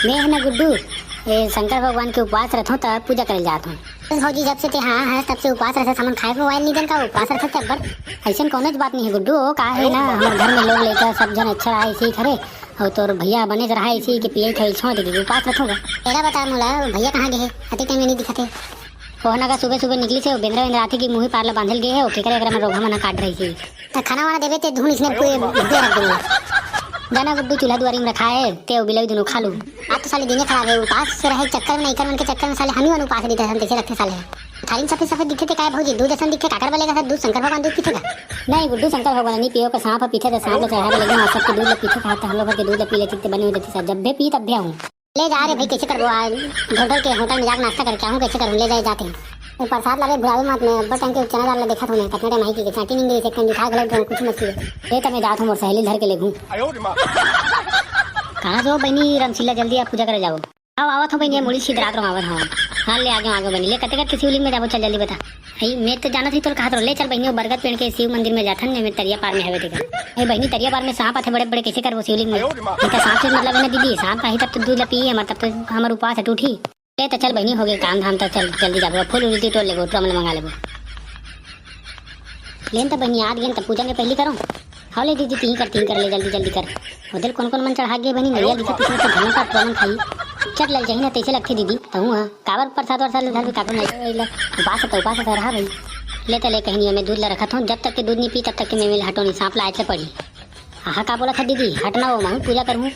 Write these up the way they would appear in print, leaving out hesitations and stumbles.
मैं है ना गुड्डू, ये शंकर भगवान के उपवास रखो तब पूजा करे जात हूँ। भौजी जब से ते हाँ है तब से उपवास रखे सामान खाए मोबाइल नहीं देन का उपवास रखे तब पर ऐसा कौन बात नहीं है गुड्डू। का है ना हमारे घर में लोग लेकर सब जन अच्छा रहा ऐसे ही खरे और तोर भैया बने रहा ऐसे के पिए थे छोड़ दे उपवास रखोगा। तेरा बता मोला भैया कहाँ गए अति टाइम में नहीं दिखते। कोहना का सुबह सुबह निकली से बेंद्रा बेंद्रा आती की मुँह पार बांधल गए है केकरे एकरा में रोगा मना काट रही थी खाना वाना देवे ते धूल इसने रख दूंगा जाना गुड्डू चूल्हा दुआरी में रखा है ते बिलाई दोनों खा लूँ। आज तो साले दिन खराब है उपास से रहे चक्कर में नहीं कर मन के चक्कर में साले हम ही उपास देते हैं कैसे रखते साले थाली सफेद सफेद दिखे थे काय भौजी दूध ऐसा दिखे काकर वाले का दूध शंकर भगवान दूध पीछेगा नहीं गुड्डू शंकर भगवान नहीं पियो का सांप पीछे तो सांप चढ़ा लेगा सबके दूध पीछे खाता हम लोग के दूध पी लेते बने हुए थे जब भी पी तब भी आऊँ ले जा रहे भाई कैसे करबो आज होटल के होटल में जाकर नाश्ता करके आऊँ कैसे करूँ ले जाए जाते हैं प्रसाद लगे बुढ़ावे मत में बस टंके चना दाल देखा था कितने टाइम की चाटी नहीं गई से दिखा गलत कुछ मत ये तो मैं जाता हूँ और सहेली धर के ले घूँ कहाँ जो बहनी रमशीला जल्दी आप पूजा करे जाओ आओ आवत हो बहनी मुड़ी सीध रात आवत हाँ हाँ ले आगे बहनी ले कते कते शिवलिंग में जाओ चल जल्दी बता भाई मैं तो जाना थी तो कहा तो ले चल बहनी बरगद पेड़ के शिव मंदिर में जाता मैं तरिया पार में हवे थे बहनी तरिया पार में सांप आते बड़े बड़े कैसे कर वो शिवलिंग में सांप से मतलब है ना दीदी सांप का ही तब तो दूध पी है तब तो हमारे उपवास है टूटी ले तो चल बहनी हो गई काम धाम तो चल जल्दी जाओ फूल उल्टी तोड़ लेगो ट्रम मंगा लेगो लेन तो बहनी आज गेन तब पूजा में पहली करो हाँ ले दीदी तीन कर ले जल्दी कर उधर कौन मन चढ़ा गए बनी नरिया दिखा पीछे से धन का ट्रम खाई चल लल जाही ना तैसे लगती दीदी तो हूँ काबर प्रसाद वरसाद धर काबर नहीं उपास रहा भाई ले ले कहीं मैं दूध ला रखा था जब तक के दूध नहीं पी तब तक के मैं हटो नहीं सांप लाए पड़ी हाँ का बोला था दीदी हटना वो मैं पूजा करूँ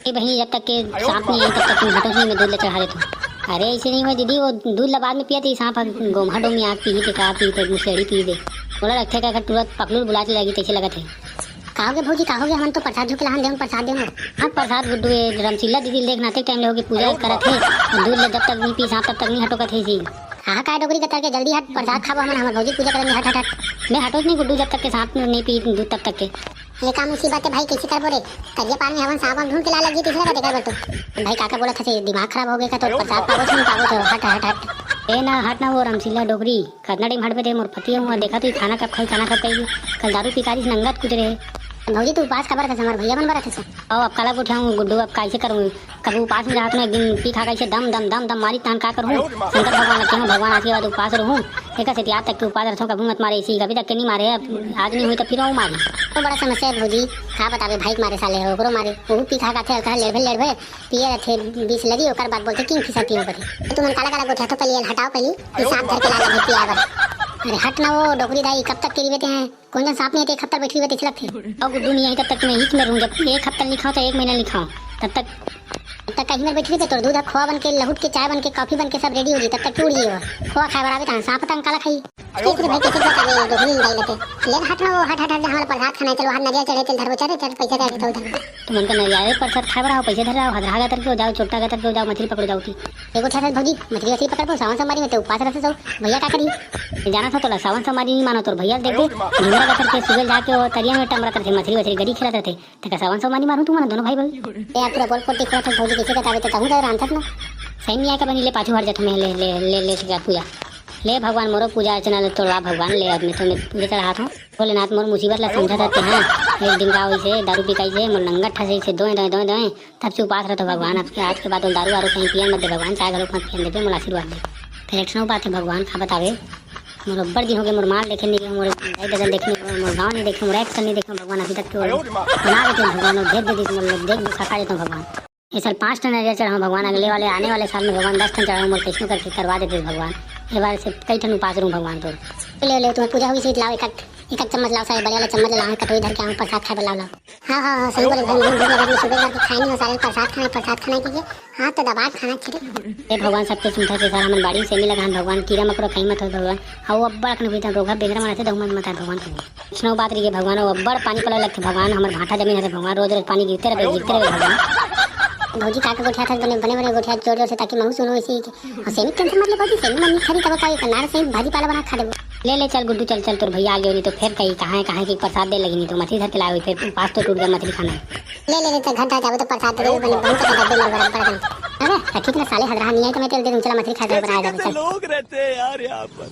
बहनी जब तक के सांप नहीं आई तब तक हटो नहीं मैं दूध ले चढ़ा देता हूँ। अरे ऐसे नहीं हुआ दीदी वो दूध ला बाद में पिया थी सांप गोमहटो में आग पी थे का पी थे मुसेड़ी पी दे बोला रखे का तुरंत पकड़ू बुला के लगी तैसे लगा थे कहोगे भौजी कहोगे हम तो प्रसाद झुके हम देंगे प्रसाद देंगे हाँ प्रसाद गुड्डू रमशीला दीदी देखना टाइम होगी पूजा करा थे दूध ले जब तक नहीं पी सांप तब तक नहीं हटो का थे सी हाँ का डोगरी का करके जल्दी हट प्रसाद खाओ हमारे भौजी पूजा करेंगे हट मैं हटो नहीं गुड्डू जब तक के सांप नहीं पी दूध तब तक के ये काम इसी बात है भाई कैसे कर बोले करिया पानी हवन सांप ढूंढ के ला लगी तीसरा का देखा तो भाई काका बोला था दिमाग खराब हो गया तो प्रसाद पावो हट ए ना हट ना वो रमशीला डोगरी कितना टाइम हट पे थे मोर पति हुआ देखा तो खाना कब खाई खाना कब खाई कल दारू पिकारी से नंगत कुछ रहे भौजी तू उपास खबर था हमारे भैया बन रखे और अब कला उठाऊँ गुड्डू अब कैसे करूँ कभी उपास में जात में एक दिन पी खा कैसे दम दम दम दम मारी तान का करूँ शंकर भगवान रखे हूँ भगवान आज के बाद उपास रहूँ एक से याद तक के उपास रखो कभी मत मारे इसी कभी तक के नहीं मारे आज नहीं हुई तो फिर मारी तो बड़ा समस्या है भौजी खा बतावे भाई मारे साले हो ओकरो मारे वो पी खा थे हल्का लेड़भे पिए रहे बीस लगी ओकर बाद बोलते किंग फिसा पियो पड़े तुम काला काला गोठा तो पहले हटाओ पहले सांप धर के ला लगे पिया अरे हट ना वो डोकरी दाई कब तक के रहते हैं कौन सा सांप नहीं एक हफ्ता बैठी हुए थे और गुड्डू नहीं आई तब तक मैं हिच में रहूँ जब एक हफ्ता लिखाऊँ तो एक महीना लिखाऊँ तब तक कहीं में बैठी थे तो दूध खोआ बन के लहुट के चाय बन के कॉफी बन के सब रेडी हो गई तब तक टूट गई खोआ खाए बराबर था सांप तंग काला खाई भाई कैसे बता डोकरी दाई लेते ले हट ना वो हट हमारा प्रसाद खाना चलो हाथ नरिया चढ़े चल धर चढ़े चल पैसा दे दे उधर तुम उनका नरिया प्रसाद खाए रहा हो पैसे धर रहा हो हदरा गतर के जाओ छोटा गतर के जाओ मछली पकड़ जाओ थी एगो ठहर भौजी मछली वछली पकड़ पाओ सावन समारी में तो उपास रख जाओ भैया का करी जाना था तो सावन समारी नहीं मानो तो भैया देख दे ढींगरा गतर के सुबह जाके वो तरिया में टमरा करते मछली वछली गरी खिलाते थे तक सावन समारी मारू तुम दोनों भाई भाई यार पूरा बोल पोटी खड़ा था भौजी कैसे बतावे तो कहूं रान था ना सही नहीं आके बनी ले पाछू हट जाता मैं ले पूजा ले भगवान मोरो पूजा अर्चना ले तोड़ा भगवान ले अब मैं तो मैं पूजा चढ़ा था भोलेनाथ मोर मुसीबत ला समझा था हाँ एक दिन का वैसे दारू पिकाई से मोर नंगा ठसे से दोए तब से उपास रहता भगवान अब आज के बाद दारू वारू कहीं पियन मत दे भगवान चाय घरों मत पियन दे मोर आशीर्वाद दे फिर एक्शन बात है भगवान खा बतावे मोर अब्बर दिन हो गए मोर माल देखे नहीं मोर भाई बदल देखने मोर गाँव नहीं देखे मोर एक्शन नहीं देखे भगवान अभी तक बना देते भगवान देख दे देख खा देता हूँ भगवान ये साल 5 टन नरिया चढ़ाऊँ भगवान अगले वाले आने वाले साल में भगवान 10 टन चढ़ाऊँ मोर कैसे करके करवा देते भगवान ये बार से कई टन उपास रहूँ भगवान तो ले तुम्हें पूजा हुई सीट लाओ एक चम्मच लाओ सारे बड़े वाला चम्मच लाओ कटोरी धर के आऊँ प्रसाद खाए लाओ हाँ सही बोले भाई भूख लगा मैं सुबह करके खाई नहीं सारे प्रसाद खाना कीजिए हाँ तो दबा खाना चाहिए ये भगवान सबके सुनता से सारा मन बाड़ी से नहीं लगा भगवान कीड़ा मकोड़ा कहीं मत हो भगवान हाँ वो अब्बड़ अपने भीतर रोगा बेगरा मनाते दो मत भगवान स्नो बात रही है भगवान वो अब्बड़ पानी पड़ा लगते भगवान हमारे भाटा जमीन है भगवान रोज रोज पानी गिरते रहे भगवान भौजी काका गोठा था बने गोठा जोर जोर से ताकि महू सुनो इसी और सेमी टेंशन मत ले भौजी सेमी मम्मी खरी कब का कनार से भाजी पाला बना खा दे ले चल गुड्डू चल तोर भैया आ गए नहीं तो फिर कहीं कहाँ की प्रसाद दे लगी नहीं तो मछली धर के लाए फिर पास तो टूट गया मछली खाना ले तो घर जाओ तो प्रसाद दे बने बहुत का डब्बे में बराबर अरे ठीक ना साले हदरा नहीं है तो मैं तेल दे दूं चला मछली खा दे बनाया जाए चल लोग रहते हैं यार यहां पर।